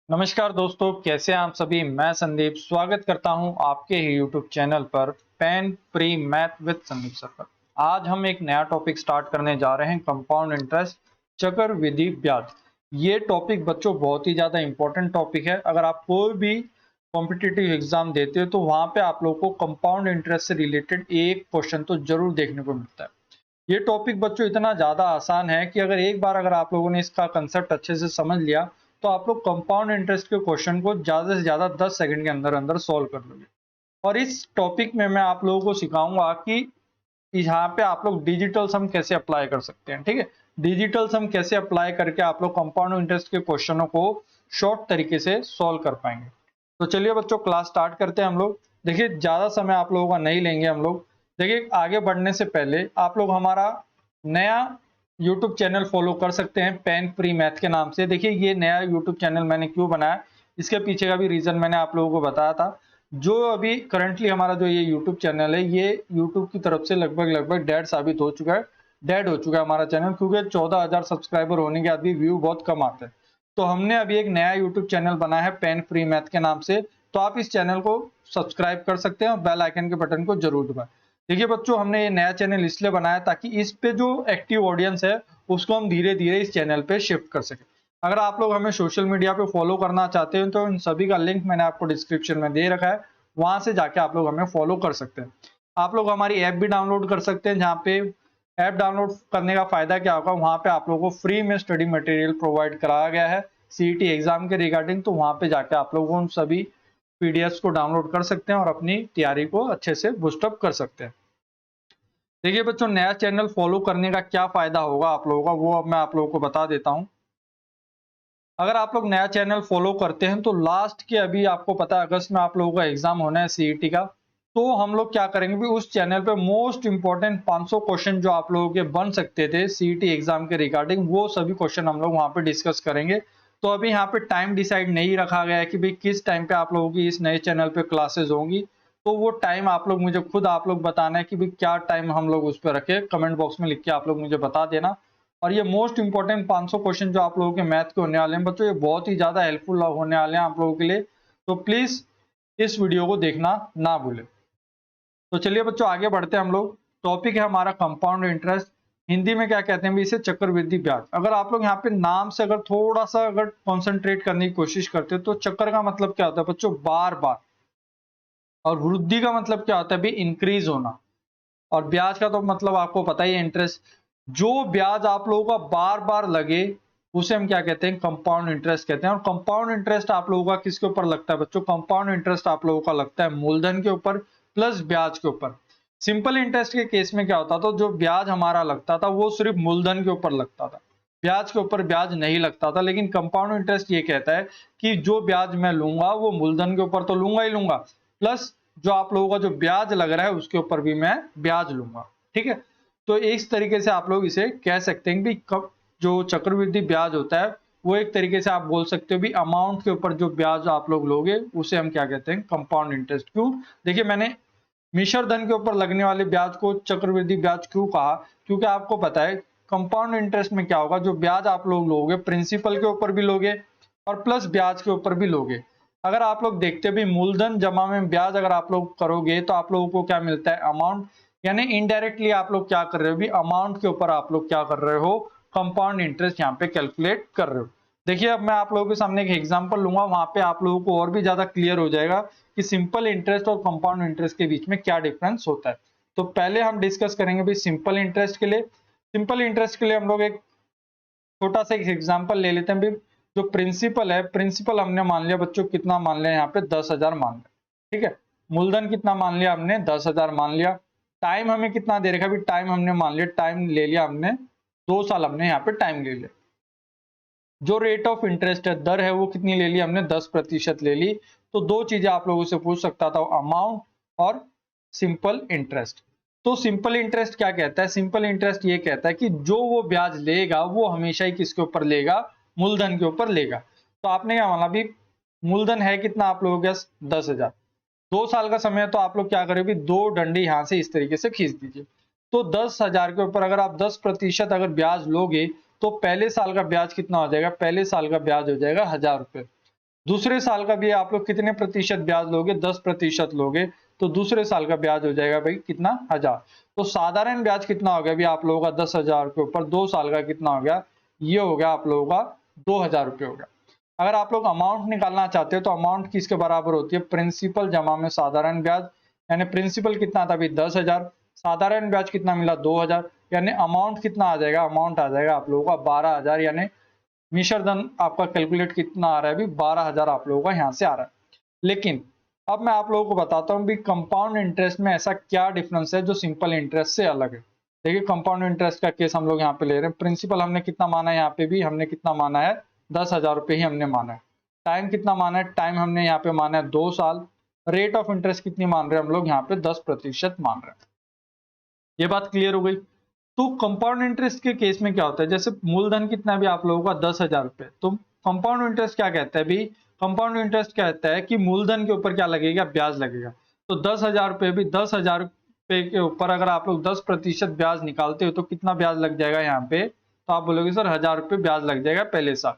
नमस्कार दोस्तों, कैसे हैं आप सभी। मैं संदीप स्वागत करता हूं आपके ही यूट्यूब चैनल पर pen pre math with Sandeep sir पर। आज हम एक नया टॉपिक स्टार्ट करने जा रहे हैं, कंपाउंड इंटरेस्ट, चक्रवृद्धि ब्याज। ये टॉपिक बच्चों बहुत ही ज्यादा इंपॉर्टेंट टॉपिक है। अगर आप कोई भी कॉम्पिटिटिव एग्जाम देते हो तो वहां पे आप लोगों को कंपाउंड इंटरेस्ट से रिलेटेड एक क्वेश्चन तो जरूर देखने को मिलता है। ये टॉपिक बच्चों इतना ज्यादा आसान है कि अगर आप लोगों ने इसका कंसेप्ट अच्छे से समझ लिया तो आप लोग कंपाउंड इंटरेस्ट के क्वेश्चन को ज्यादा से ज्यादा 10 सेकंड के अंदर अंदर सॉल्व कर लोगे। और इस टॉपिक में मैं आप लोगों को सिखाऊंगा कि यहाँ पे आप लोग डिजिटल सम कैसे अप्लाई कर सकते हैं। ठीक है, डिजिटल सम कैसे अप्लाई करके आप लोग कंपाउंड इंटरेस्ट के क्वेश्चनों को शॉर्ट तरीके से सॉल्व कर पाएंगे। तो चलिए बच्चों, क्लास स्टार्ट करते हैं हम लोग। देखिए, ज्यादा समय आप लोगों का नहीं लेंगे हम लोग। देखिए, आगे बढ़ने से पहले आप लोग हमारा नया यूट्यूब चैनल फॉलो कर सकते हैं पेन फ्री मैथ के नाम से। देखिए, ये नया यूट्यूब चैनल मैंने क्यों बनाया, इसके पीछे का भी रीजन मैंने आप लोगों को बताया था। जो अभी करंटली हमारा जो ये यूट्यूब चैनल है, ये यूट्यूब की तरफ से लगभग लगभग डेड साबित हो चुका है। डेड हो चुका है हमारा चैनल, क्योंकि 14,000 सब्सक्राइबर होने के बाद भी व्यू बहुत कम आते हैं। तो हमने अभी एक नया यूट्यूब चैनल बनाया है पेन फ्री मैथ के नाम से। तो आप इस चैनल को सब्सक्राइब कर सकते हैं और बेल आइकन के बटन को जरूर दबाएं। देखिए बच्चों, हमने ये नया चैनल इसलिए बनाया ताकि इस पे जो एक्टिव ऑडियंस है उसको हम धीरे धीरे इस चैनल पे शिफ्ट कर सकें। अगर आप लोग हमें सोशल मीडिया पे फॉलो करना चाहते हैं तो इन सभी का लिंक मैंने आपको डिस्क्रिप्शन में दे रखा है, वहां से जाके आप लोग हमें फॉलो कर सकते हैं। आप लोग हमारी ऐप भी डाउनलोड कर सकते हैं, जहाँ पे ऐप डाउनलोड करने का फायदा क्या होगा, वहां पे आप लोगों को फ्री में स्टडी मटेरियल प्रोवाइड कराया गया है सीईटी एग्जाम के रिगार्डिंग। तो वहां पे जाके आप लोग उन सभी पीडीएफ को डाउनलोड कर सकते हैं और अपनी तैयारी को अच्छे से बूस्टअप कर सकते हैं। देखिए बच्चों, नया चैनल फॉलो करने का क्या फायदा होगा आप लोगों का, वो अब मैं आप लोगों को बता देता हूं। अगर आप लोग नया चैनल फॉलो करते हैं तो लास्ट के, अभी आपको पता है अगस्त में आप लोगों का एग्जाम होना है सीईटी का। तो हम लोग क्या करेंगे भी, उस चैनल पे मोस्ट इंपॉर्टेंट 500 क्वेश्चन जो आप लोगों के बन सकते थे सीईटी एग्जाम के रिगार्डिंग, वो सभी क्वेश्चन हम लोग वहां पे डिस्कस करेंगे। तो अभी यहाँ पे टाइम डिसाइड नहीं रखा गया है कि भाई किस टाइम पे आप लोगों की इस नए चैनल पे क्लासेस होंगी। तो वो टाइम आप लोग मुझे खुद आप लोग बताना है कि भाई क्या टाइम हम लोग उस पर रखे, कमेंट बॉक्स में लिख के आप लोग मुझे बता देना। और ये मोस्ट इंपॉर्टेंट 500 क्वेश्चन जो आप लोगों के मैथ के होने वाले हैं बच्चों, ये बहुत ही ज्यादा हेल्पफुल होने वाले हैं आप लोगों के लिए। तो प्लीज इस वीडियो को देखना ना भूलें। तो चलिए बच्चों, आगे बढ़ते हैं हम लोग। टॉपिक है हमारा कंपाउंड इंटरेस्ट। हिंदी में क्या कहते हैं भी इसे, चक्रवृद्धि ब्याज। अगर आप लोग यहाँ पे नाम से अगर थोड़ा सा अगर कॉन्सेंट्रेट करने की कोशिश करते हो तो चक्कर का मतलब क्या होता है बच्चों, बार बार। और वृद्धि का मतलब क्या होता है भी, इंक्रीज होना। और ब्याज का तो मतलब आपको पता ही है, इंटरेस्ट। जो ब्याज आप लोगों का बार बार लगे उसे हम क्या कहते हैं, कंपाउंड इंटरेस्ट कहते हैं। और कंपाउंड इंटरेस्ट आप लोगों का किसके ऊपर लगता है बच्चों, कंपाउंड इंटरेस्ट आप लोगों का लगता है मूलधन के ऊपर प्लस ब्याज के ऊपर। सिंपल इंटरेस्ट के केस में क्या होता था, जो ब्याज हमारा लगता था वो सिर्फ मूलधन के ऊपर लगता था, ब्याज के ऊपर ब्याज नहीं लगता था। लेकिन कंपाउंड इंटरेस्ट ये कहता है कि जो ब्याज मैं लूंगा वो मूलधन के ऊपर तो लूंगा ही लूंगा, प्लस जो आप लोगों का जो ब्याज लग रहा है उसके ऊपर भी मैं ब्याज लूंगा। ठीक है, तो इस तरीके से आप लोग इसे कह सकते हैं कि कब जो चक्रवृद्धि ब्याज होता है वो एक तरीके से आप बोल सकते हो भी अमाउंट के ऊपर जो ब्याज आप लोग लोगे उसे हम क्या कहते हैं, कंपाउंड इंटरेस्ट। क्यों, देखिए मैंने मिश्र धन के ऊपर लगने वाले ब्याज को चक्रवृद्धि ब्याज क्यों कहा, क्योंकि आपको पता है कंपाउंड इंटरेस्ट में क्या होगा, जो ब्याज आप लोग लोगे प्रिंसिपल के ऊपर भी लोगे और प्लस ब्याज के ऊपर भी लोगे। अगर आप लोग देखते भी मूलधन जमा में ब्याज अगर आप लोग करोगे तो आप लोगों को क्या मिलता है, अमाउंट। यानी इनडायरेक्टली आप लोग क्या कर रहे हो भी, अमाउंट के ऊपर आप लोग क्या कर रहे हो, कंपाउंड इंटरेस्ट यहाँ पे कैलकुलेट कर रहे हो। देखिए, अब मैं आप लोगों के सामने एक एग्जांपल लूंगा, वहां पे आप लोगों को और भी ज्यादा क्लियर हो जाएगा कि सिंपल इंटरेस्ट और कंपाउंड इंटरेस्ट के बीच में क्या डिफरेंस होता है। तो पहले हम डिस्कस करेंगे भी सिंपल इंटरेस्ट के लिए। सिंपल इंटरेस्ट के लिए हम लोग एक छोटा सा एक एग्जांपल ले लेते हैं भी। जो प्रिंसिपल है, प्रिंसिपल हमने मान लिया बच्चों, कितना मान लिया यहाँ पे, 10,000 मान लिया। ठीक है, मूलधन कितना मान लिया हमने, 10,000 मान लिया। टाइम हमें कितना दे रखा, भी टाइम हमने मान लिया, टाइम ले लिया हमने 2 साल, हमने यहाँ पे टाइम ले लिया। जो रेट ऑफ इंटरेस्ट है, दर है, वो कितनी ले ली हमने, 10% ले ली। तो दो चीजें आप लोगों से पूछ सकता था, अमाउंट और सिंपल इंटरेस्ट। तो सिंपल इंटरेस्ट क्या कहता है, सिंपल इंटरेस्ट ये कहता है कि जो वो ब्याज लेगा वो हमेशा ही किसके ऊपर लेगा, मूलधन के ऊपर लेगा। तो आपने क्या माना भी, मूलधन है कितना आप लोगों के पास, 10,000। 2 साल का समय है तो आप लोग क्या करेंगे, दो डंडे यहां से इस तरीके से खींच दीजिए। तो 10,000 के ऊपर अगर आप 10% अगर ब्याज लोगे तो पहले साल का ब्याज कितना हो जाएगा, पहले साल का ब्याज हो जाएगा 1,000 रुपए। दूसरे साल का भी आप लोग कितने प्रतिशत ब्याज लोगे, 10% लोगे, तो दूसरे साल का ब्याज हो जाएगा भाई कितना, 1000। तो साधारण ब्याज कितना हो गया अभी आप लोगों का 10,000 के ऊपर, 2 साल का कितना हो गया, ये हो गया आप लोगों का 2000 रुपये हो गया। अगर आप लोग अमाउंट निकालना चाहते हो तो अमाउंट किसके बराबर होती है, प्रिंसिपल जमा में साधारण ब्याज, यानी प्रिंसिपल कितना था अभी 10,000, साधारण ब्याज कितना मिला 2000, यानी अमाउंट कितना आ जाएगा, अमाउंट आ जाएगा आप लोगों का 12,000, यानी मिश्र धन आपका कैलकुलेट कितना आ रहा है अभी 12,000 आप लोगों का यहाँ से आ रहा है। लेकिन अब मैं आप लोगों को बताता हूँ भी कंपाउंड इंटरेस्ट में ऐसा क्या डिफरेंस है जो सिंपल इंटरेस्ट से अलग है। देखिए कंपाउंड इंटरेस्ट का केस हम लोग यहाँ पे ले रहे हैं, प्रिंसिपल हमने कितना माना है, यहाँ पे भी हमने कितना माना है 10,000 रुपये ही हमने माना है। टाइम कितना माना है, टाइम हमने यहाँ पे माना है 2 साल। रेट ऑफ इंटरेस्ट कितनी मान रहे हैं हम लोग यहाँ पे 10% मान रहे हैं। ये बात क्लियर हो गई। तो कंपाउंड इंटरेस्ट के केस में क्या होता है, जैसे मूलधन कितना भी आप लोगों का 10,000 रुपये, तो कंपाउंड इंटरेस्ट क्या कहता है भी, कंपाउंड इंटरेस्ट कहता है कि मूलधन के ऊपर क्या लगेगा, ब्याज लगेगा। तो 10,000 रुपये भी 10,000 रुपये के ऊपर अगर आप लोग 10% ब्याज निकालते हो तो कितना ब्याज लग जाएगा यहाँ पे, तो आप बोलोगे सर 1,000 रुपये ब्याज लग जाएगा पहले साल।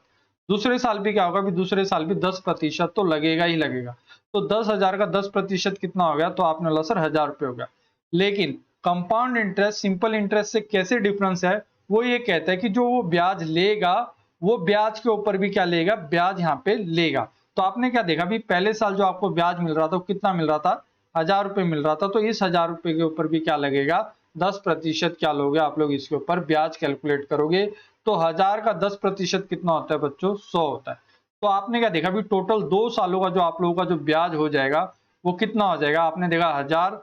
दूसरे साल भी क्या होगा, भी दूसरे साल भी 10% तो लगेगा ही लगेगा। तो 10,000 का 10% कितना हो गया, तो आपने बोला सर 1,000 रुपये हो गया। लेकिन कंपाउंड इंटरेस्ट सिंपल इंटरेस्ट से कैसे डिफरेंस है, वो ये कहता है कि जो वो ब्याज लेगा वो ब्याज के ऊपर भी क्या लेगा, ब्याज यहाँ पे लेगा। तो आपने क्या देखा भी, पहले साल जो आपको ब्याज मिल रहा था वो कितना मिल रहा था, 1,000 रुपये मिल रहा था, तो इस 1,000 रुपये के ऊपर भी क्या लगेगा, 10% क्या लोगे आप लोग इसके ऊपर ब्याज कैलकुलेट करोगे। तो 1,000 का 10% कितना होता है बच्चों, 100 होता है। तो आपने क्या देखा भी, टोटल 2 सालों का जो आप लोगों का जो ब्याज हो जाएगा वो कितना हो जाएगा, आपने देखा 1,000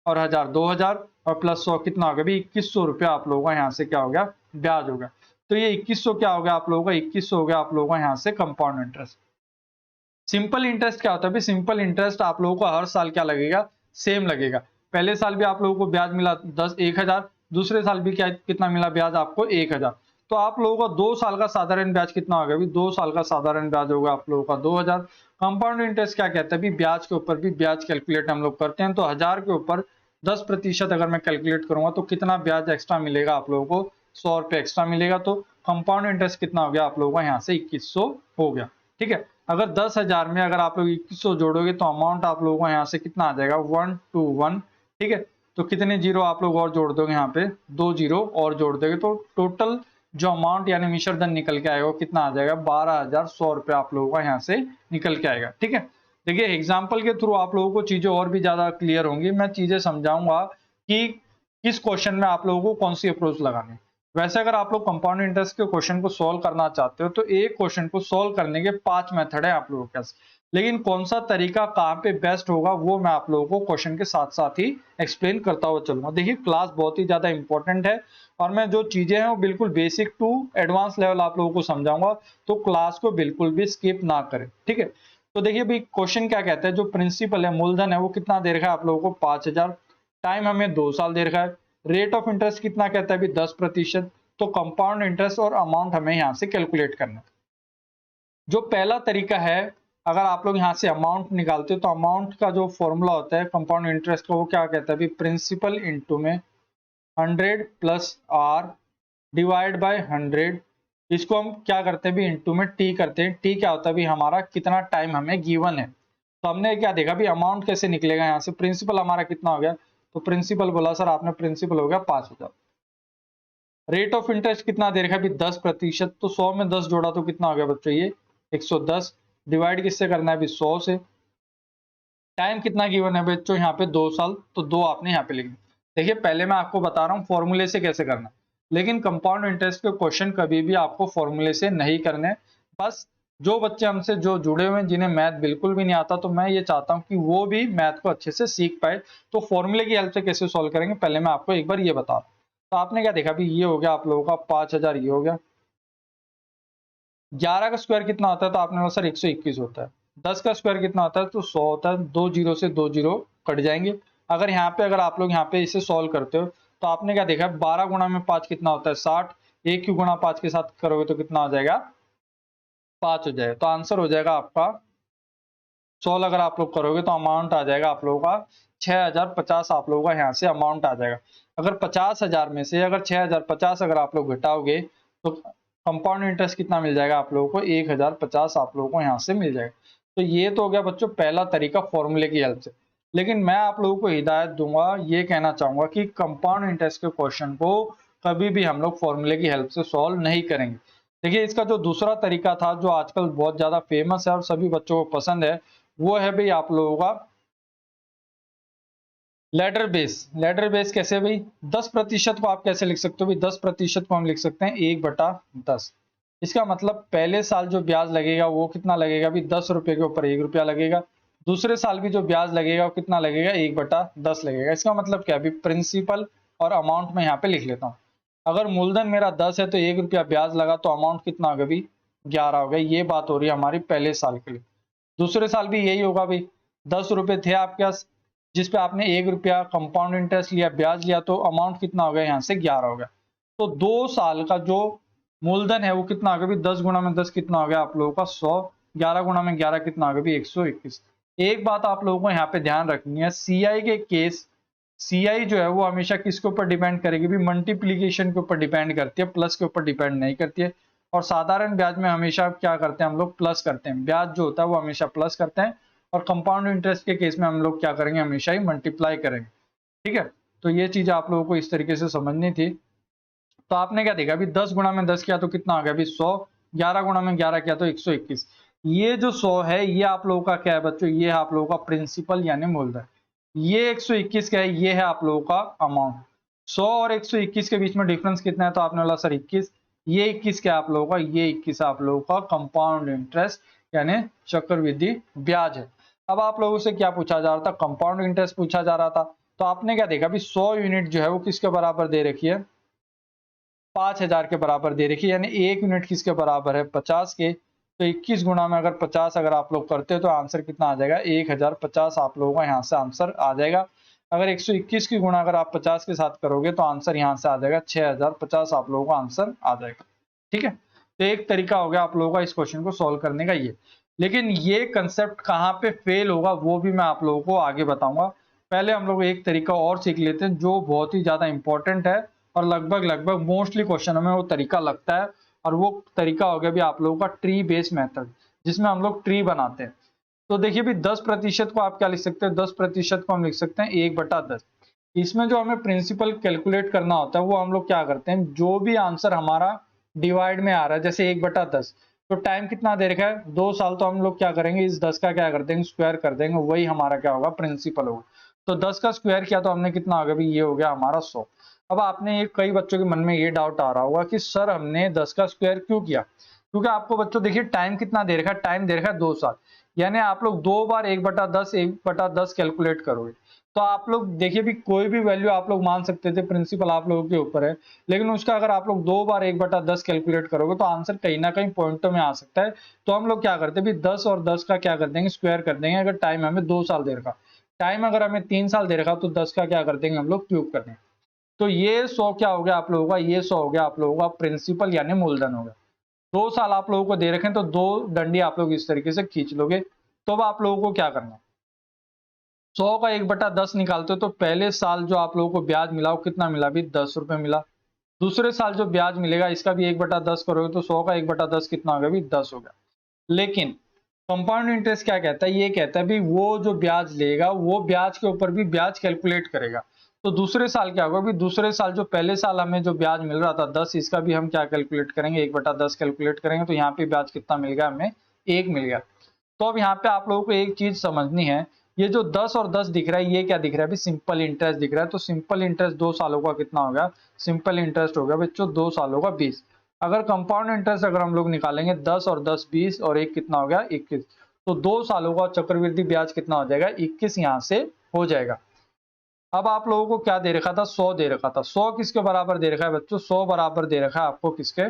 और 1,000 2,000 और प्लस 100 कितना हो गया भी 2,100 रुपया आप लोगों का यहाँ से क्या हो गया, ब्याज हो गया। तो ये 2,100 क्या हो गया आप लोगों का, 2,100 हो गया आप लोगों का यहाँ से कंपाउंड इंटरेस्ट। सिंपल इंटरेस्ट क्या होता है, सिंपल इंटरेस्ट आप लोगों को हर साल क्या लगेगा, सेम लगेगा। पहले साल भी आप लोगों को ब्याज मिला 1,000, दूसरे साल भी क्या कितना मिला ब्याज आपको 1,000। तो आप लोगों का 2 साल का साधारण ब्याज कितना होगा, 2 साल का साधारण ब्याज होगा आप लोगों का 2,000। कंपाउंड इंटरेस्ट क्या कहता है, ब्याज के ऊपर भी ब्याज कैलकुलेट हम लोग करते हैं। तो 1,000 के ऊपर 10% अगर मैं कैलकुलेट करूंगा तो कितना ब्याज एक्स्ट्रा मिलेगा आप लोगों को, 100 रुपये एक्स्ट्रा मिलेगा। तो कंपाउंड इंटरेस्ट कितना हो गया आप लोगों का यहाँ से 2,100 हो गया। ठीक है, अगर 10,000 में अगर आप लोग 2,100 जोड़ोगे तो अमाउंट आप लोगों को यहाँ से कितना आ जाएगा 121। ठीक है, तो कितने जीरो आप लोग और जोड़ दोगे, यहाँ पे 2 जीरो और जोड़ दोगे तो टोटल जो अमाउंट यानी मिश्र धन निकल के आएगा वो कितना आ जाएगा 12,100 रुपये आप लोगों का यहाँ से निकल के आएगा। ठीक है, देखिए एग्जाम्पल के थ्रू आप लोगों को चीजें और भी ज्यादा क्लियर होंगी, मैं चीजें समझाऊंगा कि किस क्वेश्चन में आप लोगों को कौन सी अप्रोच लगानी है। वैसे अगर आप लोग कंपाउंड इंटरेस्ट के क्वेश्चन को सॉल्व करना चाहते हो तो एक क्वेश्चन को सॉल्व करने के 5 मेथड है आप लोगों के पास, लेकिन कौन सा तरीका कहाँ पे बेस्ट होगा वो मैं आप लोगों को क्वेश्चन के साथ साथ ही एक्सप्लेन करता हुआ चलूंगा। देखिए क्लास बहुत ही ज्यादा इंपॉर्टेंट है और मैं जो चीजें हैं वो बिल्कुल बेसिक टू एडवांस लेवल आप लोगों को समझाऊंगा, तो क्लास को बिल्कुल भी स्किप ना करें। ठीक है, तो देखिए भाई क्वेश्चन क्या कहता है, जो प्रिंसिपल है मूलधन है वो कितना दे रखा है आप लोगों को 5,000, टाइम हमें 2 साल दे रखा है, रेट ऑफ इंटरेस्ट कितना कहता है 10%। तो कंपाउंड इंटरेस्ट और अमाउंट हमें यहाँ से कैलकुलेट करना है। जो पहला तरीका है, अगर आप लोग यहाँ से अमाउंट निकालते हो तो अमाउंट का जो फॉर्मूला होता है कंपाउंड इंटरेस्ट का वो क्या कहता है, प्रिंसिपल इंटू में 100 प्लस आर डिवाइड बाय 100। इसको हम क्या करते हैं भी इंटू में टी करते हैं। टी क्या होता है भी हमारा कितना टाइम हमें गिवन है। तो हमने क्या देखा भी अमाउंट कैसे निकलेगा, यहाँ से प्रिंसिपल हमारा कितना हो गया, तो प्रिंसिपल बोला सर आपने, प्रिंसिपल हो गया 5,000। रेट ऑफ इंटरेस्ट कितना दे रखा है 10%, तो 100 में 10 जोड़ा तो कितना हो गया बच्चों ये 110, डिवाइड किससे करना है 100 से। टाइम कितना गिवन है बच्चों यहाँ पे 2 साल, तो 2 आपने यहाँ पे लिख दिया। देखिए पहले मैं आपको बता रहा हूँ फॉर्मूले से कैसे करना है, लेकिन कंपाउंड इंटरेस्ट के क्वेश्चन कभी भी आपको फॉर्मूले से नहीं करने। बस जो बच्चे हमसे जो जुड़े हुए हैं जिन्हें मैथ बिल्कुल भी नहीं आता, तो मैं ये चाहता हूँ कि वो भी मैथ को अच्छे से सीख पाए। तो फॉर्मूले की हेल्प से कैसे सॉल्व करेंगे पहले मैं आपको एक बार ये बता रहा हूँ। तो आपने क्या देखा भी ये हो गया आप लोगों का 5,000, ये हो गया। 11 का स्क्वायर कितना होता है, तो आपने बोला सर 121 होता है। 10 का स्क्वायर कितना होता है, तो 100 होता है। 2 जीरो से 2 जीरो कट जाएंगे। अगर यहाँ पे अगर आप लोग यहाँ पे इसे सॉल्व करते हो तो आपने क्या देखा 12 गुणा में 5 कितना होता है 60, 1 क्यों गुणा 5 के साथ करोगे तो कितना हो जाएगा 5 हो जाएगा। तो आंसर हो जाएगा आपका 16। अगर आप लोग करोगे तो अमाउंट आ जाएगा आप लोगों का 6,050 आप लोगों का यहाँ से अमाउंट आ जाएगा। अगर 50,000 में से अगर 6,050 अगर आप लोग घटाओगे तो कंपाउंड इंटरेस्ट कितना मिल जाएगा आप लोगों को 1,050 आप लोगों को यहाँ से मिल जाएगा। तो ये तो हो गया बच्चों पहला तरीका फॉर्मूले की हेल्प से। लेकिन मैं आप लोगों को हिदायत दूंगा, ये कहना चाहूंगा कि कंपाउंड इंटरेस्ट के क्वेश्चन को कभी भी हम लोग फॉर्मूले की हेल्प से सॉल्व नहीं करेंगे। देखिए इसका जो दूसरा तरीका था जो आजकल बहुत ज्यादा फेमस है और सभी बच्चों को पसंद है, वो है भाई आप लोगों का लेडर बेस। लेडर बेस कैसे भाई? 10% को आप कैसे लिख सकते हो भाई? 10% को हम लिख सकते हैं 1/10। इसका मतलब पहले साल जो ब्याज लगेगा वो कितना लगेगा भाई? 10 रुपए के ऊपर 1 रुपया लगेगा। दूसरे साल भी जो ब्याज लगेगा वो कितना लगेगा? 1/10 लगेगा। इसका मतलब क्या है? प्रिंसिपल और अमाउंट में यहाँ पे लिख लेता हूँ। अगर मूलधन मेरा 10 है तो 1 रुपया ब्याज लगा तो अमाउंट कितना होगा भाई? 11 हो गया। ये बात हो रही है हमारी पहले साल के लिए। दूसरे साल भी यही होगा भाई। 10 रुपए थे आपके पास, जिस पे आपने 1 रुपया कंपाउंड इंटरेस्ट लिया, ब्याज लिया, तो अमाउंट कितना हो गया? यहाँ से 11 हो गया। तो 2 साल का जो मूलधन है वो कितना हो गया भाई? 10 गुणा में 10 कितना हो गया आप लोगों का? 100। 11 गुणा में 11 कितना हो गया भाई? 121। एक बात आप लोगों को यहाँ पे ध्यान रखनी है, सीआई के केस, सीआई जो है वो हमेशा किसके ऊपर डिपेंड करेगी भी? मल्टीप्लीकेशन के ऊपर डिपेंड करती है, प्लस के ऊपर डिपेंड नहीं करती है। और साधारण ब्याज में हमेशा क्या करते हैं हम लोग? प्लस करते हैं। ब्याज जो होता है वो हमेशा प्लस करते हैं, और कंपाउंड इंटरेस्ट के केस में हम लोग क्या करेंगे? हमेशा ही मल्टीप्लाई करेंगे। ठीक है, तो ये चीज आप लोगों को इस तरीके से समझनी थी। तो आपने क्या देखा अभी? 10 गुणा में 10 किया तो कितना आ गया अभी? 100। 11 गुणा में 11 किया तो 121। ये जो 100 है ये आप लोगों का क्या है बच्चों? ये है आप लोगों का प्रिंसिपल यानी मूलधन। ये 121 क्या है? ये है आप लोगों का अमाउंट। 100 और 121 के बीच में डिफरेंस कितना है? तो आपने बोला सर 21। ये 21 क्या है आप लोगों का? ये 21 आप लोगों का कंपाउंड इंटरेस्ट यानी चक्रवृद्धि ब्याज है। अब आप लोगों से क्या पूछा जा रहा था? कंपाउंड इंटरेस्ट पूछा जा रहा था। तो आपने क्या देखा अभी? 100 यूनिट जो है वो किसके बराबर दे रखी है? 5000 के बराबर दे रखी है। यानी 1 यूनिट किसके बराबर है? 50 के। तो 21 गुणा में अगर 50 अगर आप लोग करते हो तो आंसर कितना आ जाएगा? 1050 आप लोगों का यहाँ से आंसर आ जाएगा। अगर 121 की गुणा अगर आप 50 के साथ करोगे तो आंसर यहाँ से आ जाएगा 6050 आप लोगों का आंसर आ जाएगा। ठीक है, तो एक तरीका हो गया आप लोगों का इस क्वेश्चन को सॉल्व करने का ये। लेकिन ये कंसेप्ट कहाँ पे फेल होगा वो भी मैं आप लोगों को आगे बताऊंगा। पहले हम लोग एक तरीका और सीख लेते हैं जो बहुत ही ज्यादा इंपॉर्टेंट है, और लगभग लगभग मोस्टली क्वेश्चनों में वो तरीका लगता है। और वो तरीका हो गया भी आप लोगों का ट्री बेस्ड मेथड, जिसमें हम लोग ट्री बनाते हैं। तो देखिए भी 10% को आप क्या लिख सकते हैं? 10% को हम लिख सकते हैं 1/10। इसमें जो हमें प्रिंसिपल कैलकुलेट करना होता है वो हम लोग क्या करते हैं? जो भी आंसर हमारा डिवाइड में आ रहा है, जैसे 1/10, तो टाइम कितना दे रखा है? 2 साल। तो हम लोग क्या करेंगे? इस 10 का क्या कर देंगे? स्क्वायर कर देंगे। वही हमारा क्या होगा? प्रिंसिपल होगा। तो 10 का स्क्वायर किया तो हमने कितना आ गया? ये हो गया हमारा 100। अब आपने कई बच्चों के मन में ये डाउट आ रहा होगा कि सर हमने 10 का स्क्वायर क्यों किया? क्योंकि आपको बच्चों देखिए टाइम कितना दे रखा है? टाइम दे रखा है 2 साल। यानी आप लोग 2 बार 1/10 कैलकुलेट करोगे। तो आप लोग देखिए भी कोई भी वैल्यू आप लोग मान सकते थे, प्रिंसिपल आप लोगों के ऊपर है। लेकिन उसका अगर आप लोग 2 बार 1/10 कैलकुलेट करोगे तो आंसर कहीं ना कहीं पॉइंटों में आ सकता है। तो हम लोग क्या करते हैं? 10 और 10 का क्या कर देंगे? स्क्वायर कर देंगे। अगर टाइम हमें 2 साल दे रखा, टाइम अगर हमें 3 साल दे रखा, तो 10 का क्या कर देंगे? हम लोग क्यूब कर देंगे। तो ये 100 क्या हो गया आप लोगों का? ये 100 हो गया आप लोगों का प्रिंसिपल यानी मूलधन हो गया। 2 साल आप लोगों को दे रखे तो 2 डंडी आप लोग इस तरीके से खींच लोगे। तो अब आप लोगों को क्या करना है? 100 का 1/10 निकालते हो तो पहले साल जो आप लोगों को ब्याज मिला वो कितना मिला? भी 10 रुपए मिला। दूसरे साल जो ब्याज मिलेगा इसका भी 1/10 करोगे तो 100 का 1/10 कितना हो गया? भी 10 हो गया। लेकिन कंपाउंड इंटरेस्ट क्या कहता है? ये कहता है भी वो जो ब्याज लेगा वो ब्याज के ऊपर भी ब्याज कैलकुलेट करेगा। तो दूसरे साल क्या होगा? भी दूसरे साल जो पहले साल हमें जो ब्याज मिल रहा था 10, इसका भी हम क्या कैलकुलेट करेंगे? 1/10 कैलकुलेट करेंगे। तो यहाँ पे ब्याज कितना मिल गया हमें? 1 मिल गया। तो अब यहाँ पे आप लोगों को एक चीज समझनी है, ये जो 10 और 10 दिख रहा है ये क्या दिख रहा है? सिंपल इंटरेस्ट दिख रहा है। तो सिंपल इंटरेस्ट 2 सालों का कितना हो गया? सिंपल इंटरेस्ट हो गया बच्चों 2 सालों का 20। अगर कंपाउंड इंटरेस्ट अगर हम लोग निकालेंगे 10 और 10 20 और एक कितना हो गया? 21। तो 2 सालों का चक्रवृद्धि ब्याज कितना हो जाएगा? 21 यहाँ से हो जाएगा। अब आप लोगों को क्या दे रखा था? 100 दे रखा था। 100 किसके बराबर दे रखा है बच्चों? 100 बराबर दे रखा है आपको किसके?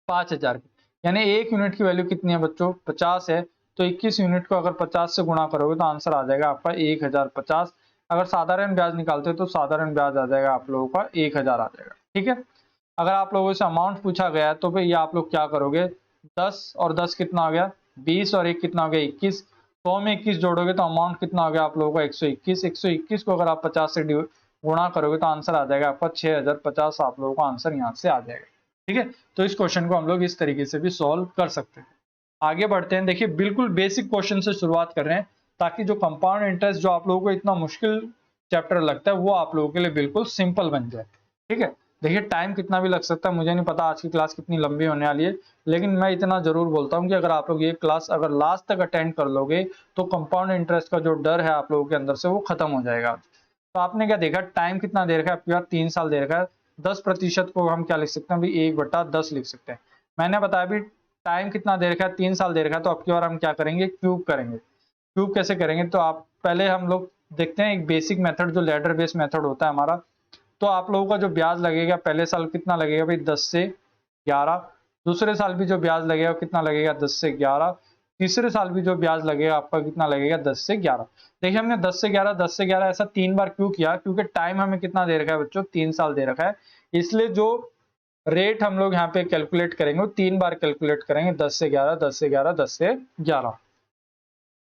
5000 की। यानी 1 यूनिट की वैल्यू कितनी है बच्चों? 50 है। तो 21 यूनिट को अगर 50 से गुणा करोगे तो आंसर आ जाएगा आपका 1050। अगर साधारण ब्याज निकालते हो तो साधारण ब्याज आ जाएगा आप लोगों का 1000 आ जाएगा। ठीक है, अगर आप लोगों से अमाउंट पूछा गया है तो भाई आप लोग क्या करोगे? 10 और 10 कितना हो गया? 20 और 1 कितना हो गया? 21। 100 में 21 जोड़ोगे तो अमाउंट कितना हो गया आप लोगों का? 121। 121 को अगर आप 50 से गुणा करोगे तो आंसर आ जाएगा आपका 6050। आप लोगों का आंसर यहाँ से आ जाएगा। ठीक है, तो इस क्वेश्चन को हम लोग इस तरीके से भी सॉल्व कर सकते हैं। आगे बढ़ते हैं। देखिए बिल्कुल बेसिक क्वेश्चन से शुरुआत कर रहे हैं ताकि जो कंपाउंड इंटरेस्ट जो आप लोगों को इतना मुश्किल चैप्टर लगता है वो आप लोगों के लिए बिल्कुल सिंपल बन जाए। ठीक है, देखिए टाइम कितना भी लग सकता है, मुझे नहीं पता आज की क्लास कितनी लंबी होने वाली है, लेकिन मैं इतना जरूर बोलता हूँ कि अगर आप लोग ये क्लास अगर लास्ट तक अटेंड कर लोगे तो कंपाउंड इंटरेस्ट का जो डर है आप लोगों के अंदर से वो खत्म हो जाएगा। तो आपने क्या देखा, टाइम कितना दे रखा है आपके पास, 3 साल दे रखा है। 10% को हम क्या लिख सकते हैं अभी, 1/10 लिख सकते हैं। मैंने बताया भी टाइम कितना दे रखा है, 3 साल दे रखा है, तो अब की बार हम क्या करेंगे, क्यूब करेंगे। क्यूब कैसे करेंगे, तो आप पहले हम लोग देखते हैं एक बेसिक मेथड जो लेडर बेस्ड मेथड होता है हमारा। तो आप लोगों का जो ब्याज लगेगा पहले साल कितना लगेगा भाई, 10 से 11। दूसरे साल भी जो ब्याज लगेगा कितना लगेगा, 10 से 11। तीसरे साल भी जो ब्याज लगेगा आपका कितना लगेगा, 10 से 11। देखिए हमने 10 से 11 10 से 11 ऐसा 3 बार क्यों किया, क्योंकि टाइम हमें कितना दे रखा है बच्चों, 3 साल दे रखा है। इसलिए जो रेट हम लोग यहाँ पे कैलकुलेट करेंगे वो 3 बार कैलकुलेट करेंगे, 10 से 11 10 से 11 10 से 11।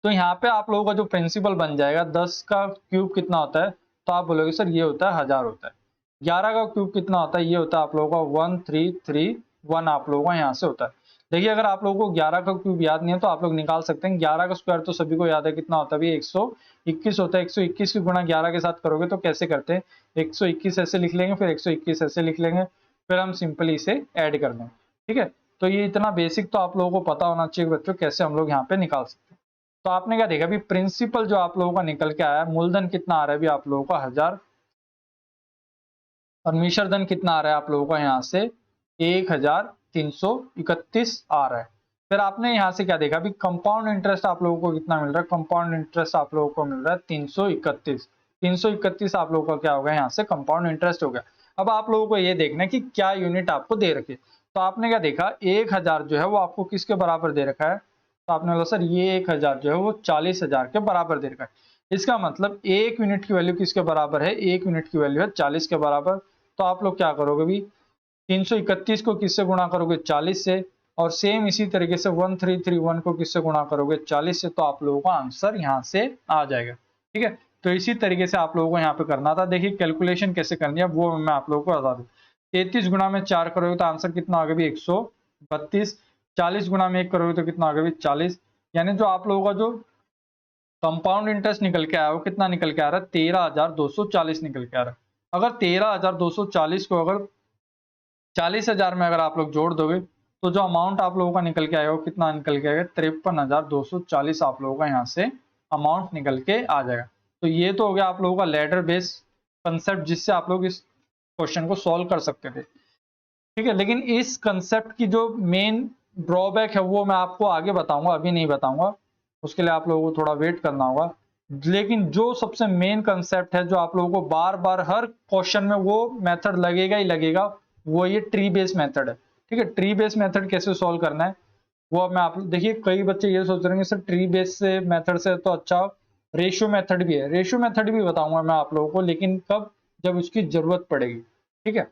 तो यहाँ पे आप लोगों का जो प्रिंसिपल बन जाएगा, 10 का क्यूब कितना होता है, तो आप बोलोगे सर ये होता है 1000 होता है। 11 का क्यूब कितना होता है, ये होता है आप लोगों का 1331 आप लोगों का यहाँ से होता है। देखिए अगर आप लोगों को 11 का क्यूब याद नहीं है तो आप लोग निकाल सकते हैं। 11 का स्क्वायर तो सभी को याद है कितना होता है भाई, 121 होता है। 121 की गुणा 11 के साथ करोगे तो कैसे करते हैं, 121 ऐसे लिख लेंगे, फिर 121 ऐसे लिख लेंगे, फिर हम सिंपली इसे ऐड कर देंगे। ठीक है, तो ये इतना बेसिक तो आप लोगों को पता होना चाहिए बच्चों, कैसे हम लोग यहाँ पे निकाल सकते हैं। तो आपने क्या देखा, अभी प्रिंसिपल जो आप लोगों का निकल के आया, मूलधन कितना आ रहा है अभी आप लोगों का 1000, और मिश्र धन कितना आ रहा है आप लोगों का यहाँ से 1331 आ रहा है। फिर आपने यहाँ से क्या देखा, अभी कंपाउंड इंटरेस्ट आप लोगों को कितना मिल रहा है, कंपाउंड इंटरेस्ट आप लोगों को मिल रहा है 331। 331 आप लोगों का क्या होगा, यहाँ से कंपाउंड इंटरेस्ट हो गया। अब आप लोगों को ये देखना है कि क्या यूनिट आपको दे रखी है। तो आपने क्या देखा, 1000 जो है वो आपको किसके बराबर दे रखा है, तो आपने बोला सर ये 1000 जो है वो 40,000 के बराबर दे रखा है। इसका मतलब 1 यूनिट की वैल्यू किसके बराबर है, 1 यूनिट की वैल्यू है 40 के बराबर। तो आप लोग क्या करोगे भी, 331 को किससे गुणा करोगे, 40 से, और सेम इसी तरीके से 1331 को किससे गुणा करोगे, 40 से, तो आप लोगों का आंसर यहाँ से आ जाएगा। ठीक है, तो इसी तरीके से आप लोगों को यहाँ पे करना था। देखिए कैलकुलेशन कैसे करनी है वो मैं आप लोगों को बता दूं। 33 गुणा में 4 करोगे तो आंसर कितना आ गया भी, 132। 40 गुणा में 1 करोगे तो कितना आ गया भी, 40। यानी जो आप लोगों का जो कंपाउंड इंटरेस्ट निकल के आया वो कितना निकल के आ रहा है, 13,240 निकल के आ रहा है। अगर 13,240 को अगर 40,000 में अगर आप लोग जोड़ दोगे तो जो अमाउंट आप लोगों का निकल के आएगा वो कितना निकल के आएगा, 53,240 आप लोगों का यहाँ से अमाउंट निकल के आ जाएगा। तो ये तो हो गया आप लोगों का लेडर बेस कंसेप्ट जिससे आप लोग इस क्वेश्चन को सॉल्व कर सकते थे। ठीक है, लेकिन इस कंसेप्ट की जो मेन ड्रॉबैक है वो मैं आपको आगे बताऊंगा, अभी नहीं बताऊंगा, उसके लिए आप लोगों को थोड़ा वेट करना होगा। लेकिन जो सबसे मेन कंसेप्ट है जो आप लोगों को बार बार हर क्वेश्चन में वो मेथड लगेगा ही लगेगा, वो ये ट्री बेस मेथड है। ठीक है, ट्री बेस मेथड कैसे सॉल्व करना है वो अब मैं आप देखिए, कई बच्चे ये सोच रहे हैं सर ट्री बेस से मेथड से तो अच्छा रेशियो मेथड भी है। रेशियो मेथड भी बताऊंगा मैं आप लोगों को, लेकिन कब, जब उसकी जरूरत पड़ेगी। ठीक है,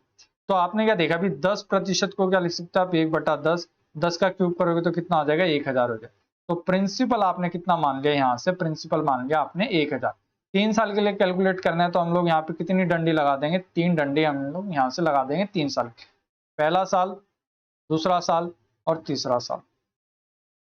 तो आपने क्या देखा अभी 10% को क्या लिख सकते हैं आप, 1/10। 10 का क्यूब करोगे तो कितना आ जाएगा, 1000 हो जाएगा। तो प्रिंसिपल आपने कितना मान लिया, यहाँ से प्रिंसिपल मान लिया आपने 1000। 3 साल के लिए कैलकुलेट करना है तो हम लोग यहाँ पे कितनी डंडी लगा देंगे, 3 डंडी हम लोग यहाँ से लगा देंगे 3 साल के। पहला साल, दूसरा साल और तीसरा साल।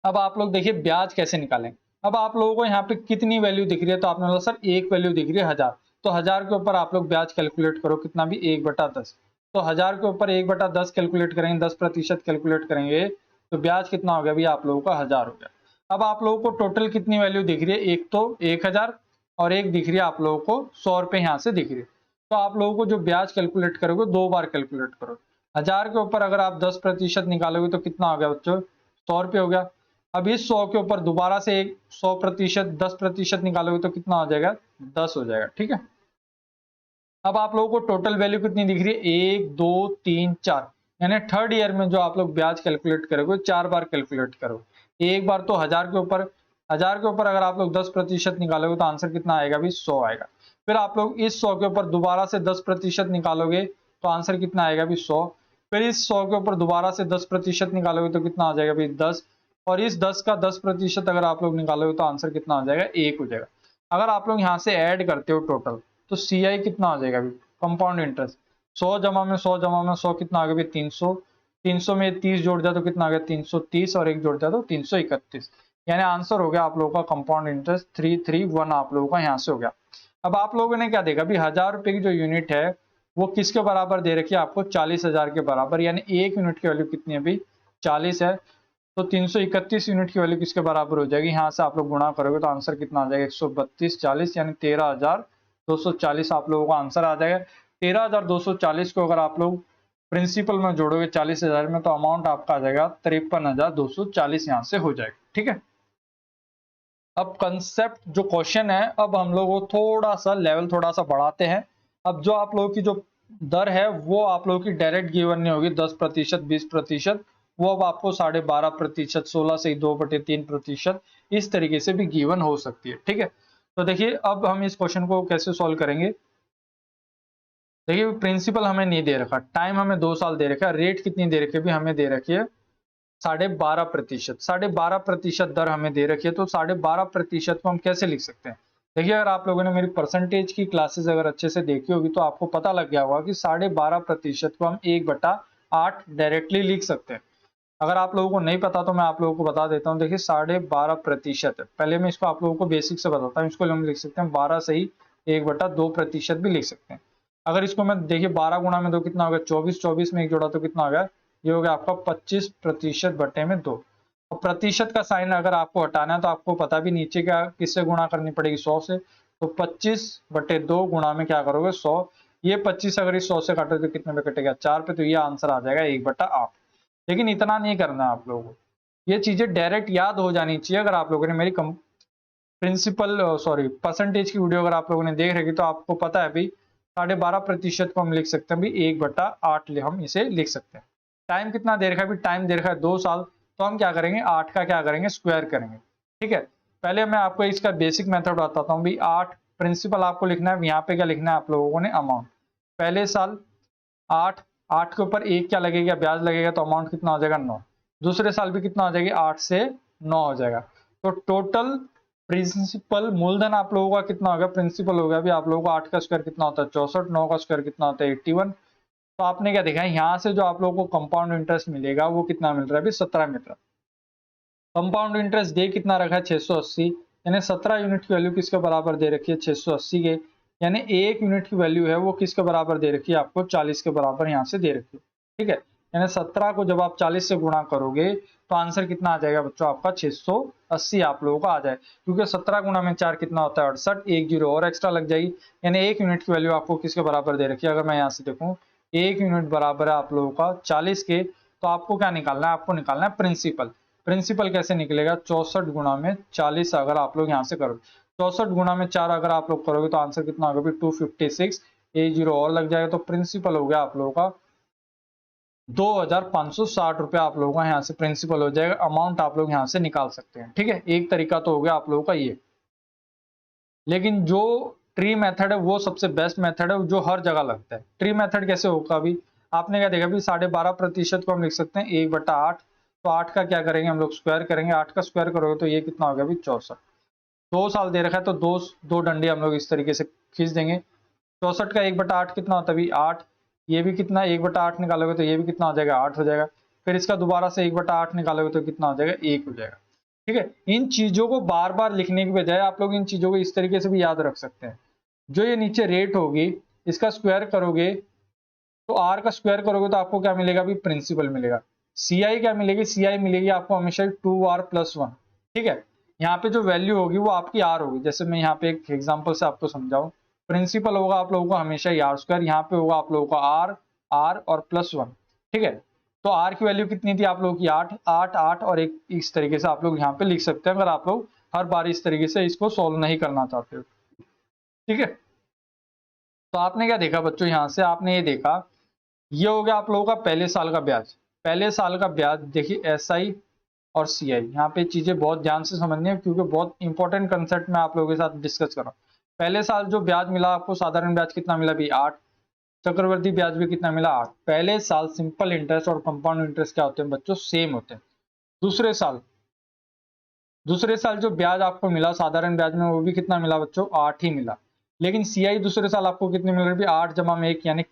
अब आप लोग देखिए ब्याज कैसे निकालें। अब आप लोगों को यहाँ पे कितनी वैल्यू दिख रही है, तो आपने बोला सर एक वैल्यू दिख रही है 1000, तो 1000 के ऊपर आप लोग ब्याज कैलकुलेट करो कितना भी, 1/10। तो 1000 के ऊपर 1/10 कैलकुलेट करेंगे, 10% कैलकुलेट करेंगे तो ब्याज कितना हो गया भी आप लोगों का 1000 हो गया। अब आप लोगों को टोटल कितनी वैल्यू दिख रही है, एक तो 1000 और एक दिख रही है आप लोगों को 100 रुपए यहाँ से दिख रही है। तो आप लोगों को जो ब्याज कैलकुलेट करोगे 2 बार कैलकुलेट करो। 1000 के ऊपर अगर आप 10% निकालोगे तो कितना हो गया बच्चों, 100 रुपये हो गया। अब इस 100 के ऊपर दोबारा से एक 100%, 10% निकालोगे तो कितना हो जाएगा, 10 हो जाएगा। ठीक है, अब आप लोगों को टोटल वैल्यू कितनी दिख रही है, 1 2 3 4, यानी थर्ड ईयर में जो आप लोग ब्याज कैलकुलेट करोगे 4 बार कैलकुलेट करो। एक बार तो 1000 के ऊपर अगर आप लोग 10% निकालोगे तो आंसर कितना आएगा भी, 100 आएगा। फिर आप लोग इस 100 के ऊपर दोबारा से 10% निकालोगे तो आंसर कितना आएगा भी, 100। फिर इस 100 के ऊपर दोबारा से 10% निकालोगे तो कितना आ जाएगा भी, 10। और इस 10 का 10% अगर आप लोग निकालोगे तो आंसर कितना आ जाएगा, 1 हो जाएगा। अगर आप लोग यहाँ से ऐड करते हो टोटल तो CI कितना आ जाएगा, कंपाउंड इंटरेस्ट 100 जमा में 100 जमा में 100 कितना आ गया, 300। 300 में 30 जोड़ दिया तो कितना आ गया 330 और एक जोड़ दिया तो 331। यानी आंसर हो गया आप लोगों का कंपाउंड इंटरेस्ट 331 आप लोगों का यहाँ से हो गया। अब आप लोगों ने क्या देखा, अभी 1000 रुपए की जो यूनिट है वो किसके बराबर दे रखी है आपको, 40,000 के बराबर। यानी एक यूनिट की वैल्यू कितनी है अभी 40 है, तो 331 यूनिट की वैल्यू किसके बराबर हो जाएगी, यहाँ से आप लोग गुणा करोगे तो आंसर कितना आ जाएगा 132 40, यानी 13,240 आप लोगों का आंसर आ जाएगा। 13,240 को अगर आप लोग प्रिंसिपल में जोड़ोगे 40,000 में, तो अमाउंट आपका आ जाएगा 53,240 यहाँ से हो जाएगा। ठीक है, अब कंसेप्ट जो क्वेश्चन है, अब हम लोग वो थोड़ा सा लेवल थोड़ा सा बढ़ाते हैं। अब जो आप लोगों की जो दर है वो आप लोगों की डायरेक्ट गिवन नहीं होगी 10%, 20%, वो अब आपको 12.5%, 16 से 2/3%, इस तरीके से भी गिवन हो सकती है। ठीक है, तो देखिए अब हम इस क्वेश्चन को कैसे सॉल्व करेंगे। देखिए प्रिंसिपल हमें नहीं दे रखा, टाइम हमें 2 साल दे रखा है, रेट कितनी दे रखी है भी हमें दे रखी है 12.5%। 12.5% दर हमें दे रखी है, तो 12.5% को हम कैसे लिख सकते हैं। देखिए अगर आप लोगों ने मेरी परसेंटेज की क्लासेस अगर अच्छे से देखी होगी तो आपको पता लग गया होगा कि 12.5% को हम 1/8 डायरेक्टली लिख सकते हैं। अगर आप लोगों को नहीं पता तो मैं आप लोगों को बता देता हूँ। देखिए 12.5% है, पहले मैं इसको आप लोगों को बेसिक से बताता हूँ। इसको हम लिख सकते हैं 12 से ही 1/2% भी लिख सकते हैं। अगर इसको मैं देखिए 12 गुणा में 2 कितना होगा 24, 24 में 1 जोड़ा तो कितना हो गया, ये हो गया आपका 25% बटे में 2। और प्रतिशत का साइन अगर आपको हटाना है तो आपको पता भी नीचे क्या किससे गुणा करनी पड़ेगी 100 से, तो 25/2 गुणा में क्या करोगे 100। ये 25 अगर इस 100 से काटो तो कितने पे कटेगा 4 पे, तो ये आंसर आ जाएगा 1/8। लेकिन इतना नहीं करना है आप लोगों को, ये चीजें डायरेक्ट याद हो जानी चाहिए। अगर आप लोगों ने मेरी प्रिंसिपल सॉरी परसेंटेज की वीडियो अगर आप लोगों ने देख रखी तो आपको पता है भाई 12.5% को हम लिख सकते हैं भाई 1/8 हम इसे लिख सकते हैं। टाइम कितना दे रखा है, टाइम दे रखा है 2 साल, तो हम क्या करेंगे 8 का क्या करेंगे स्क्वायर करेंगे। ठीक है, पहले मैं आपको इसका बेसिक मेथड बताता हूँ भाई। 8 प्रिंसिपल आपको लिखना है, यहाँ पे क्या लिखना है आप लोगों ने अमाउंट। पहले साल 8, 8 के ऊपर 1 क्या लगेगा ब्याज लगेगा, तो अमाउंट कितना हो जाएगा 9। दूसरे साल भी कितना हो जाएगी 8 से 9 हो जाएगा। तो टोटल प्रिंसिपल मूलधन आप लोगों का कितना होगा, प्रिंसिपल हो गया अभी आप लोगों को 8 का स्क्वायर कितना होता है 64, 9 का स्क्वायर कितना होता है 81। तो आपने क्या देखा है यहाँ से जो आप लोगों को कंपाउंड इंटरेस्ट मिलेगा वो कितना मिल रहा है अभी 17 मिल रहा है। कंपाउंड इंटरेस्ट दे कितना रखा है 680, यानी 17 यूनिट की वैल्यू किसके बराबर दे रखी है 680 के, यानी एक यूनिट की वैल्यू है वो किसके बराबर दे रखी है आपको 40 के बराबर यहाँ से दे रखी है। ठीक है, यानी 17 को जब आप 40 से गुणा करोगे तो आंसर कितना आ जाएगा बच्चों आपका 680 आप लोगों का आ जाए, क्योंकि 17 गुणा में 4 कितना होता है 68, एक जीरो और एक्स्ट्रा लग जाएगी। यानी एक यूनिट की वैल्यू आपको किसके बराबर दे रखी है, अगर मैं यहाँ से देखूँ एक यूनिट बराबर है आप लोगों का 40 के, तो आपको क्या निकालना है, आपको निकालना है प्रिंसिपल। प्रिंसिपल कैसे निकलेगा 64 गुणा में 40 अगर आप लोग यहाँ से करोगे, 64 गुणा में 4 अगर आप लोग करोगे तो आंसर कितना होगा 256, एक जीरो और लग जाएगा, तो प्रिंसिपल हो गया आप लोगों का 2,560 रुपए आप लोगों का यहाँ से प्रिंसिपल हो जाएगा। अमाउंट आप लोग यहाँ से निकाल सकते हैं। ठीक है, एक तरीका तो हो गया आप लोगों का ये, लेकिन जो ट्री मेथड है वो सबसे बेस्ट मेथड है जो हर जगह लगता है। ट्री मेथड कैसे होगा अभी आपने क्या देखा, 12.5% को हम लिख सकते हैं 1/8, तो 8 का क्या करेंगे हम लोग स्क्वायर करेंगे, 8 का स्क्वायर करोगे तो ये कितना हो गया 64। 2 साल दे रखा है तो दो डंडे हम लोग इस तरीके से खींच देंगे। 64 का 1/8 कितना होता है अभी 8, ये भी कितना 1/8 निकालोगे तो ये भी कितना हो जाएगा 8 हो जाएगा। फिर इसका दोबारा से 1/8 निकालोगे तो कितना हो जाएगा 1 हो जाएगा। ठीक है, इन चीजों को बार बार लिखने की बजाय आप लोग इन चीजों को इस तरीके से भी याद रख सकते हैं। जो ये नीचे रेट होगी इसका स्क्वायर करोगे तो आर का स्क्वायर करोगे तो आपको क्या मिलेगा अभी प्रिंसिपल मिलेगा। सीआई क्या मिलेगी, सीआई मिलेगी आपको हमेशा 2r+1। ठीक है, यहाँ पे जो वैल्यू होगी वो आपकी आर होगी। जैसे मैं यहाँ पे एक एग्जांपल से आपको समझाऊं, प्रिंसिपल होगा आप लोगों को हमेशा आर स्क्वायर, यहाँ पे होगा आप लोगों का आर, आर और +1। ठीक है, तो आर की वैल्यू कितनी थी आप लोगों की 8, 8, 8 और एक इस तरीके से आप लोग यहाँ पे लिख सकते हैं अगर आप लोग हर बार इस तरीके से इसको सोल्व नहीं करना चाहते हो। ठीक है, तो आपने क्या देखा बच्चों, यहाँ से आपने ये देखा ये हो गया आप लोगों का पहले साल का ब्याज। पहले साल का ब्याज देखिए एसआई और सीआई, यहाँ पे चीजें बहुत ध्यान से समझनी है क्योंकि बहुत इंपॉर्टेंट कंसेप्ट मैं आप लोगों के साथ डिस्कस कर रहा हूँ। पहले साल जो ब्याज मिला आपको साधारण ब्याज कितना मिला भी 8, चक्रवर्ती ब्याज भी कितना मिला 8। पहले साल सिंपल इंटरेस्ट और कंपाउंड इंटरेस्ट क्या होते हैं बच्चों सेम होते हैं। दूसरे साल जो ब्याज आपको मिला साधारण ब्याज में वो भी कितना मिला बच्चों 8 ही मिला। लेकिन सीआई दूसरे साल आपको कितने मिल रहे हैं 8 जमा में 1, यानी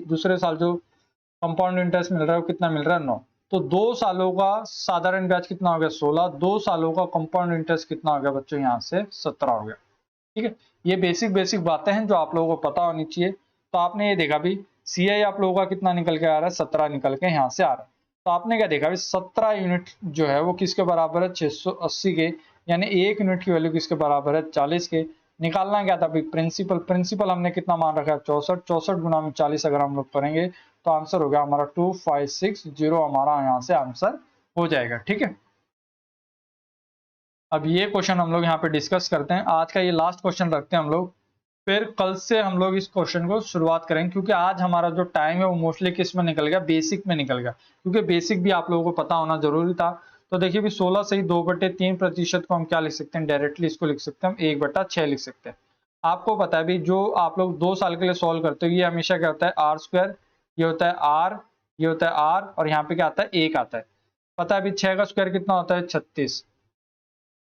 दूसरे साल जो कंपाउंड इंटरेस्ट मिल रहा है वो कितना मिल रहा है 9। तो 2 सालों का साधारण ब्याज कितना हो गया 16, 2 सालों का कंपाउंड इंटरेस्ट कितना हो गया बच्चों यहाँ से 17 हो गया। ठीक है, ये बेसिक बातें हैं जो आप लोगों को पता होनी चाहिए। तो आपने ये देखा भी सीआई आप लोगों का कितना निकल के आ रहा है 17 निकल के यहाँ से आ रहा है। तो आपने क्या देखा भी 17 यूनिट जो है वो किसके बराबर है 680 के, यानी 1 यूनिट की वैल्यू किसके बराबर है 40 के। निकालना क्या था भाई प्रिंसिपल हमने कितना मान रखा है 64, 64 गुना में 40 अगर हम लोग करेंगे तो आंसर हो गया हमारा 2560, हमारा यहाँ से आंसर हो जाएगा। ठीक है, अब ये क्वेश्चन हम लोग यहाँ पे डिस्कस करते हैं, आज का ये लास्ट क्वेश्चन रखते हैं हम लोग, फिर कल से हम लोग इस क्वेश्चन को शुरुआत करेंगे, क्योंकि आज हमारा जो टाइम है वो मोस्टली किस में निकल गया, बेसिक में निकल गया, क्योंकि बेसिक भी आप लोगों को पता होना जरूरी था। तो देखिए भी 16 से ही 2/3% को हम क्या लिख सकते हैं, डायरेक्टली इसको लिख सकते हैं हम 1/6 लिख सकते हैं। आपको पता है भी जो आप लोग 2 साल के लिए सॉल्व करते हो ये हमेशा क्या होता है r², ये होता है r, ये होता है r, और यहाँ पे क्या आता है 1 आता है। पता है भी 6 का स्क्वायर कितना होता है 36,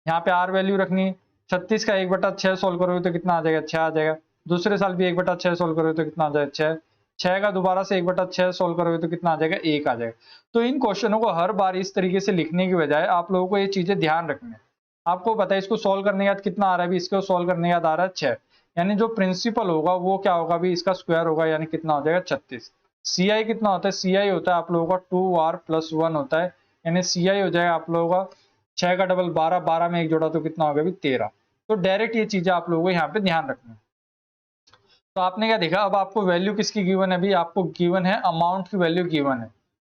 यहाँ पे r वैल्यू रखनी, 36 का 1/6 सोल्व करोगे तो कितना आ जाएगा 6 आ जाएगा। दूसरे साल भी 1/6 सोल्व करोगे तो कितना आ जाएगा 6, 6 का दोबारा से 1/6 सोल्व करोगे तो कितना आ जाएगा 1 आ जाएगा। तो इन क्वेश्चनों को हर बार इस तरीके से लिखने की बजाय आप लोगों को ये चीजें ध्यान रखनी है। आपको पता है इसको सोल्व करने के बाद कितना आ रहा है भी, इसको सोल्व करने के बाद आ रहा है 6, यानी जो प्रिंसिपल होगा वो क्या होगा भी इसका स्क्वायर होगा, यानी कितना हो जाएगा 36। सी कितना होता है, सी होता है आप लोगों का 2r+1 होता है, यानी सी हो जाएगा आप लोगों का 6 का डबल 12, 12 में 1 जोड़ा तो कितना हो गया भी 13। तो डायरेक्ट ये चीजें आप लोगों को यहाँ पे ध्यान रखनी है। तो आपने क्या देखा, अब आपको वैल्यू किसकी गिवन है भी, आपको गिवन है अमाउंट की वैल्यू गिवन है।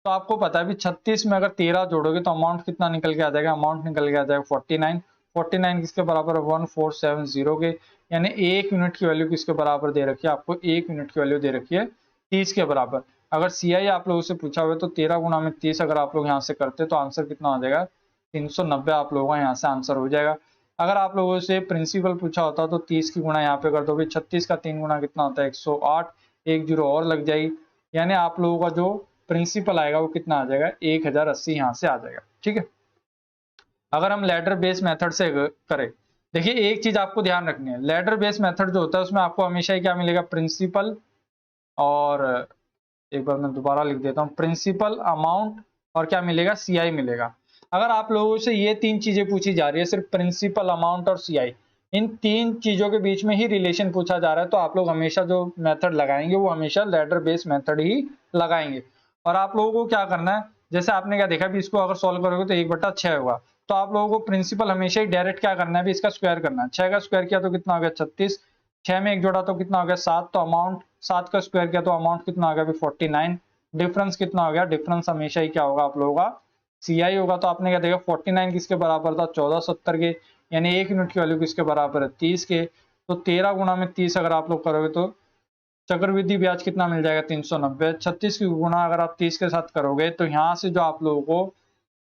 तो आपको पता है भी 36 में अगर 13 जोड़ोगे तो अमाउंट कितना निकल के आ जाएगा, अमाउंट निकल के आ जाएगा 49, 49 किसके बराबर है 1470 के, यानी 1 यूनिट की वैल्यू किसके बराबर दे रखी है, आपको 1 यूनिट की वैल्यू दे रखी है 30 के बराबर। अगर सीआई आप लोगों से पूछा हुआ तो 13 गुना में 30 अगर आप लोग यहाँ से करते तो आंसर कितना हो जाएगा 390, आप लोगों का यहाँ से आंसर हो जाएगा। अगर आप लोगों से प्रिंसिपल पूछा होता तो 30 की गुणा यहाँ पे कर दोगे, 36 का 3 गुना कितना होता है 108, 1 जीरो और लग जाएगी, यानी आप लोगों का जो प्रिंसिपल आएगा वो कितना आ जाएगा 1080 यहाँ से आ जाएगा। ठीक है, अगर हम लैडर बेस मेथड से करें, देखिए एक चीज आपको ध्यान रखनी है, लैडर बेस मेथड जो होता है उसमें आपको हमेशा ही क्या मिलेगा प्रिंसिपल, और एक बार मैं दोबारा लिख देता हूँ, प्रिंसिपल, अमाउंट और क्या मिलेगा सीआई मिलेगा। अगर आप लोगों से ये 3 चीजें पूछी जा रही है, सिर्फ प्रिंसिपल, अमाउंट और सीआई, इन 3 चीजों के बीच में ही रिलेशन पूछा जा रहा है, तो आप लोग हमेशा जो मेथड लगाएंगे वो हमेशा लैडर बेस मेथड ही लगाएंगे। और आप लोगों को क्या करना है, जैसे आपने क्या देखा भी इसको अगर सोल्व करोगे तो 1/6 होगा, तो आप लोगों को प्रिंसिपल हमेशा ही डायरेक्ट क्या करना है भी इसका स्क्वायर करना है। 6 का स्क्वायर किया तो कितना हो गया 36, 6 में 1 जोड़ा तो कितना हो गया 7, तो अमाउंट 7 का स्क्वायर किया तो अमाउंट कितना हो गया भी 49, डिफरेंस कितना हो गया, डिफरेंस हमेशा ही क्या होगा आप लोगों का सीआई होगा। तो आपने क्या देखा 49 किसके बराबर था 1470 के, यानी 1 यूनिट की वैल्यू किसके बराबर है 30 के। तो 13 गुना में 30 अगर आप लोग करोगे तो चक्रवृद्धि ब्याज कितना मिल जाएगा 390, 36 की गुणा अगर आप 30 के साथ करोगे तो यहाँ से जो आप लोगों को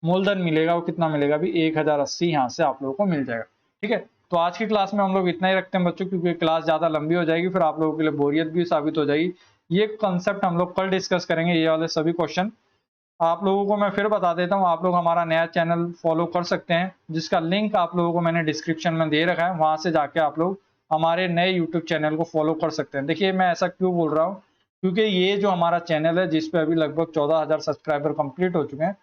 मूलधन मिलेगा वो कितना मिलेगा भी 1080 यहाँ से आप लोगों को मिल जाएगा। ठीक है, तो आज की क्लास में हम लोग इतना ही रखते हैं बच्चों, क्योंकि क्लास ज्यादा लंबी हो जाएगी, फिर आप लोगों के लिए बोरियत भी साबित हो जाएगी। ये कंसेप्ट हम लोग कल डिस्कस करेंगे, ये वाले सभी क्वेश्चन। आप लोगों को मैं फिर बता देता हूँ, आप लोग हमारा नया चैनल फॉलो कर सकते हैं, जिसका लिंक आप लोगों को मैंने डिस्क्रिप्शन में दे रखा है, वहां से जाके आप लोग हमारे नए यूट्यूब चैनल को फॉलो कर सकते हैं। देखिए मैं ऐसा क्यों बोल रहा हूँ, क्योंकि ये जो हमारा चैनल है जिसपे अभी लगभग 14,000 सब्सक्राइबर कंप्लीट हो चुके हैं,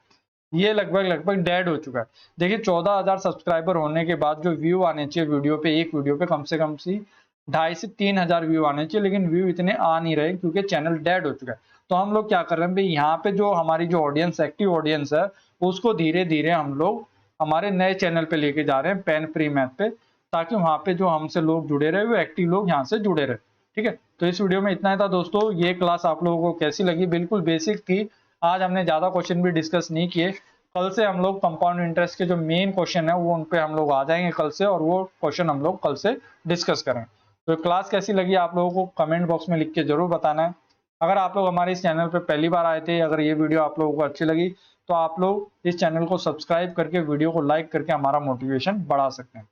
ये लगभग डेड हो चुका है। देखिए 14,000 सब्सक्राइबर होने के बाद जो व्यू आने चाहिए वीडियो पे, एक वीडियो पे कम से 2,500 से 3,000 व्यू आने चाहिए, लेकिन व्यू इतने आ नहीं रहे क्योंकि चैनल डेड हो चुका है। तो हम लोग क्या कर रहे हैं भाई, यहाँ पे जो हमारी जो ऑडियंस, एक्टिव ऑडियंस है, उसको धीरे धीरे हम लोग हमारे नए चैनल पे लेके जा रहे हैं, पेन प्री मैथ पे, ताकि वहां पे जो हमसे लोग जुड़े रहे वो एक्टिव लोग यहाँ से जुड़े रहे। ठीक है, तो इस वीडियो में इतना ही था दोस्तों। ये क्लास आप लोगों को कैसी लगी, बिल्कुल बेसिक थी, आज हमने ज्यादा क्वेश्चन भी डिस्कस नहीं किए। कल से हम लोग कंपाउंड इंटरेस्ट के जो मेन क्वेश्चन है वो उन पे हम लोग आ जाएंगे कल से, और वो क्वेश्चन हम लोग कल से डिस्कस करेंगे। तो क्लास कैसी लगी आप लोगों को कमेंट बॉक्स में लिख के जरूर बताना है। अगर आप लोग हमारे इस चैनल पर पहली बार आए थे, अगर ये वीडियो आप लोगों को अच्छी लगी तो आप लोग इस चैनल को सब्सक्राइब करके वीडियो को लाइक करके हमारा मोटिवेशन बढ़ा सकते हैं।